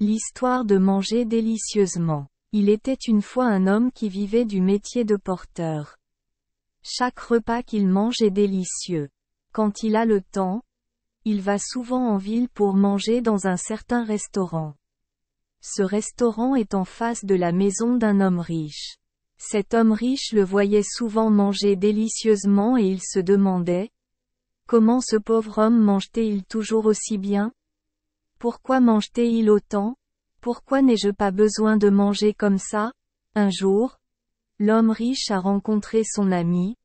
L'histoire de manger délicieusement. Il était une fois un homme qui vivait du métier de porteur. Chaque repas qu'il mange est délicieux. Quand il a le temps, il va souvent en ville pour manger dans un certain restaurant. Ce restaurant est en face de la maison d'un homme riche. Cet homme riche le voyait souvent manger délicieusement et il se demandait: comment ce pauvre homme mange-t-il toujours aussi bien? Pourquoi mange-t-il autant? Pourquoi n'ai-je pas besoin de manger comme ça? Un jour, l'homme riche a rencontré son ami,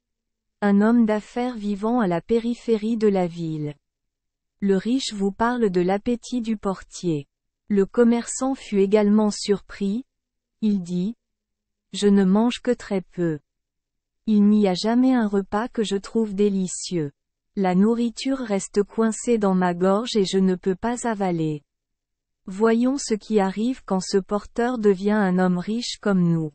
un homme d'affaires vivant à la périphérie de la ville. Le riche vous parle de l'appétit du portier. Le commerçant fut également surpris. Il dit: je ne mange que très peu. Il n'y a jamais un repas que je trouve délicieux. La nourriture reste coincée dans ma gorge et je ne peux pas avaler. Voyons ce qui arrive quand ce porteur devient un homme riche comme nous.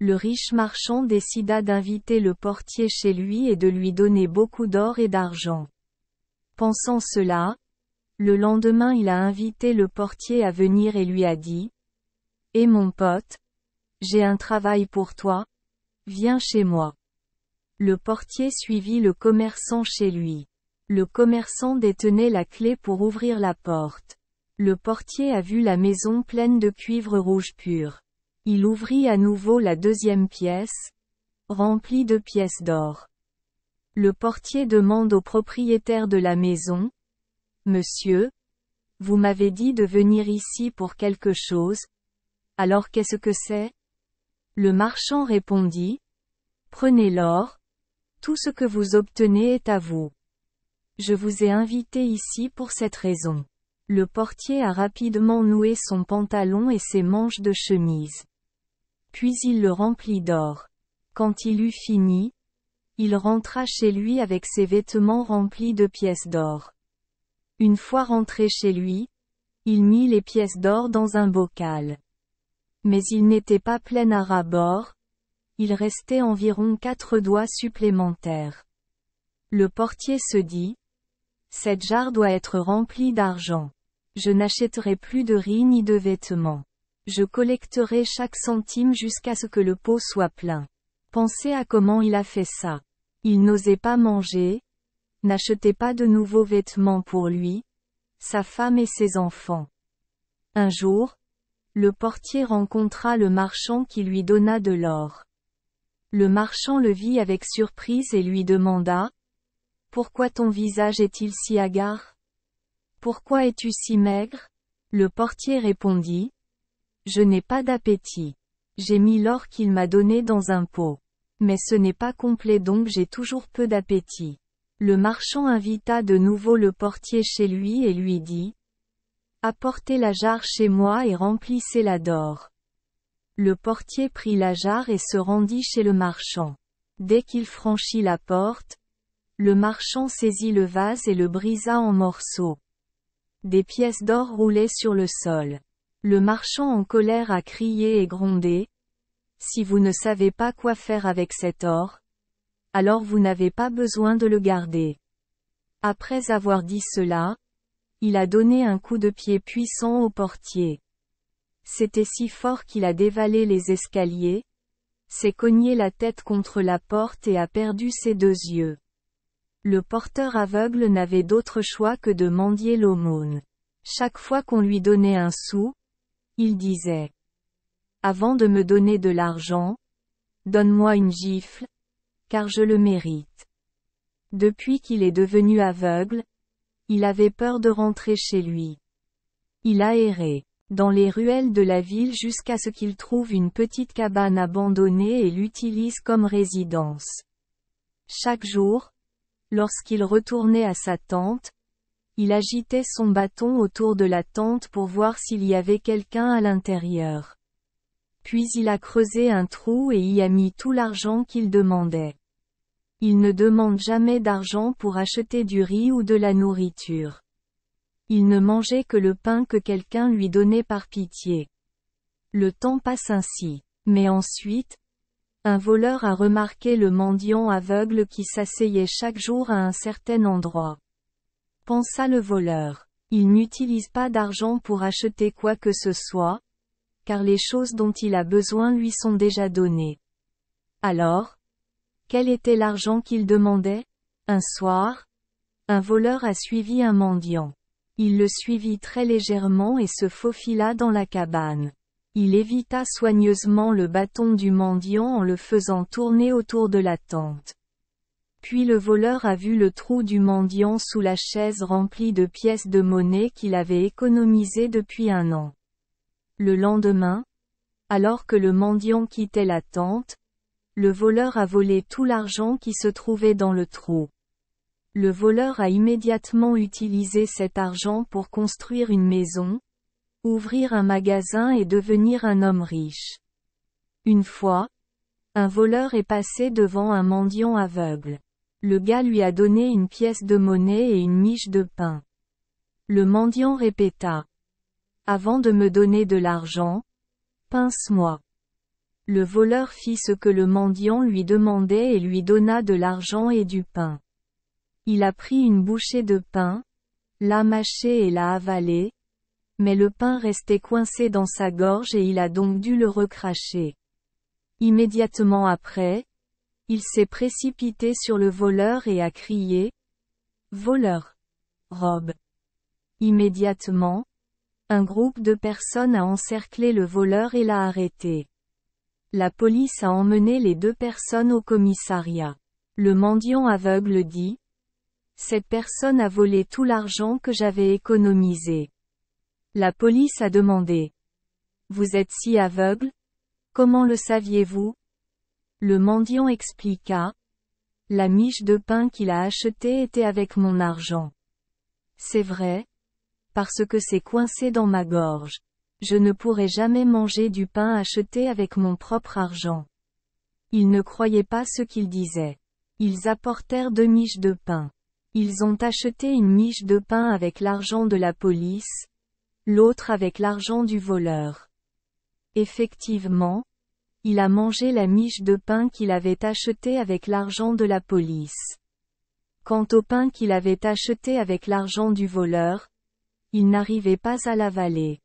Le riche marchand décida d'inviter le portier chez lui et de lui donner beaucoup d'or et d'argent. Pensant cela, le lendemain il a invité le portier à venir et lui a dit: eh mon pote, j'ai un travail pour toi, viens chez moi. Le portier suivit le commerçant chez lui. Le commerçant détenait la clé pour ouvrir la porte. Le portier a vu la maison pleine de cuivre rouge pur. Il ouvrit à nouveau la deuxième pièce, remplie de pièces d'or. Le portier demande au propriétaire de la maison: monsieur, vous m'avez dit de venir ici pour quelque chose, alors qu'est-ce que c'est? Le marchand répondit: prenez l'or, tout ce que vous obtenez est à vous. Je vous ai invité ici pour cette raison. Le portier a rapidement noué son pantalon et ses manches de chemise. Puis il le remplit d'or. Quand il eut fini, il rentra chez lui avec ses vêtements remplis de pièces d'or. Une fois rentré chez lui, il mit les pièces d'or dans un bocal. Mais il n'était pas plein à ras-bord, il restait environ 4 doigts supplémentaires. Le portier se dit: cette jarre doit être remplie d'argent. Je n'achèterai plus de riz ni de vêtements. Je collecterai chaque centime jusqu'à ce que le pot soit plein. Pensez à comment il a fait ça. Il n'osait pas manger, n'achetait pas de nouveaux vêtements pour lui, sa femme et ses enfants. Un jour, le portier rencontra le marchand qui lui donna de l'or. Le marchand le vit avec surprise et lui demanda: pourquoi ton visage est-il si hagard? Pourquoi es-tu si maigre? Le portier répondit: je n'ai pas d'appétit. J'ai mis l'or qu'il m'a donné dans un pot. Mais ce n'est pas complet donc j'ai toujours peu d'appétit. Le marchand invita de nouveau le portier chez lui et lui dit: apportez la jarre chez moi et remplissez-la d'or. Le portier prit la jarre et se rendit chez le marchand. Dès qu'il franchit la porte, le marchand saisit le vase et le brisa en morceaux. Des pièces d'or roulaient sur le sol. Le marchand en colère a crié et grondé: si vous ne savez pas quoi faire avec cet or, alors vous n'avez pas besoin de le garder. Après avoir dit cela, il a donné un coup de pied puissant au portier. C'était si fort qu'il a dévalé les escaliers, s'est cogné la tête contre la porte et a perdu ses 2 yeux. Le porteur aveugle n'avait d'autre choix que de mendier l'aumône. Chaque fois qu'on lui donnait un sou, il disait: avant de me donner de l'argent, donne-moi une gifle, car je le mérite. Depuis qu'il est devenu aveugle, il avait peur de rentrer chez lui. Il a erré dans les ruelles de la ville jusqu'à ce qu'il trouve une petite cabane abandonnée et l'utilise comme résidence. Chaque jour, lorsqu'il retournait à sa tente, il agitait son bâton autour de la tente pour voir s'il y avait quelqu'un à l'intérieur. Puis il a creusé un trou et y a mis tout l'argent qu'il demandait. Il ne demande jamais d'argent pour acheter du riz ou de la nourriture. Il ne mangeait que le pain que quelqu'un lui donnait par pitié. Le temps passe ainsi. Mais ensuite, un voleur a remarqué le mendiant aveugle qui s'asseyait chaque jour à un certain endroit. Pensa le voleur: Il n'utilise pas d'argent pour acheter quoi que ce soit, car les choses dont il a besoin lui sont déjà données. Alors, quel était l'argent qu'il demandait? Un soir, un voleur a suivi un mendiant. Il le suivit très légèrement et se faufila dans la cabane. Il évita soigneusement le bâton du mendiant en le faisant tourner autour de la tente. Puis le voleur a vu le trou du mendiant sous la chaise remplie de pièces de monnaie qu'il avait économisées depuis 1 an. Le lendemain, alors que le mendiant quittait la tente, le voleur a volé tout l'argent qui se trouvait dans le trou. Le voleur a immédiatement utilisé cet argent pour construire une maison, ouvrir un magasin et devenir un homme riche. Une fois, un voleur est passé devant un mendiant aveugle. Le gars lui a donné une pièce de monnaie et une miche de pain. Le mendiant répéta: « Avant de me donner de l'argent, pince-moi. » Le voleur fit ce que le mendiant lui demandait et lui donna de l'argent et du pain. Il a pris une bouchée de pain, l'a mâché et l'a avalé, mais le pain restait coincé dans sa gorge et il a donc dû le recracher. Immédiatement après, il s'est précipité sur le voleur et a crié: « Voleur! Robe !» Immédiatement, un groupe de personnes a encerclé le voleur et l'a arrêté. La police a emmené les 2 personnes au commissariat. Le mendiant aveugle dit: « Cette personne a volé tout l'argent que j'avais économisé. » La police a demandé: « Vous êtes si aveugle? Comment le saviez-vous? » Le mendiant expliqua: « La miche de pain qu'il a achetée était avec mon argent. C'est vrai, parce que c'est coincé dans ma gorge. Je ne pourrai jamais manger du pain acheté avec mon propre argent. » Ils ne croyaient pas ce qu'ils disaient. Ils apportèrent 2 miches de pain. Ils ont acheté une miche de pain avec l'argent de la police, l'autre avec l'argent du voleur. Effectivement, il a mangé la miche de pain qu'il avait achetée avec l'argent de la police. Quant au pain qu'il avait acheté avec l'argent du voleur, il n'arrivait pas à l'avaler.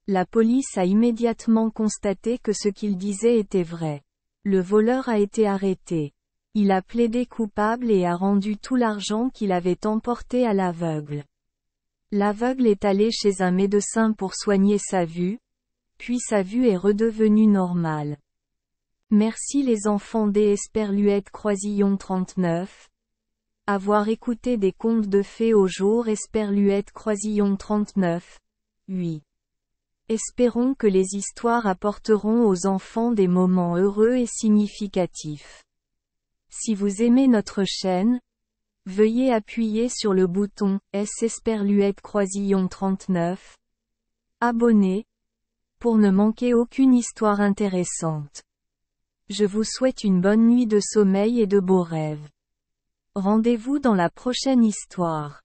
La police a immédiatement constaté que ce qu'il disait était vrai. Le voleur a été arrêté. Il a plaidé coupable et a rendu tout l'argent qu'il avait emporté à l'aveugle. L'aveugle est allé chez un médecin pour soigner sa vue, puis sa vue est redevenue normale. Merci les enfants des Esperluette Croisillon 39. Avoir écouté des contes de fées au jour Esperluette Croisillon 39. 8. Espérons que les histoires apporteront aux enfants des moments heureux et significatifs. Si vous aimez notre chaîne, veuillez appuyer sur le bouton S Esperluette Croisillon 39. Abonner, pour ne manquer aucune histoire intéressante. Je vous souhaite une bonne nuit de sommeil et de beaux rêves. Rendez-vous dans la prochaine histoire.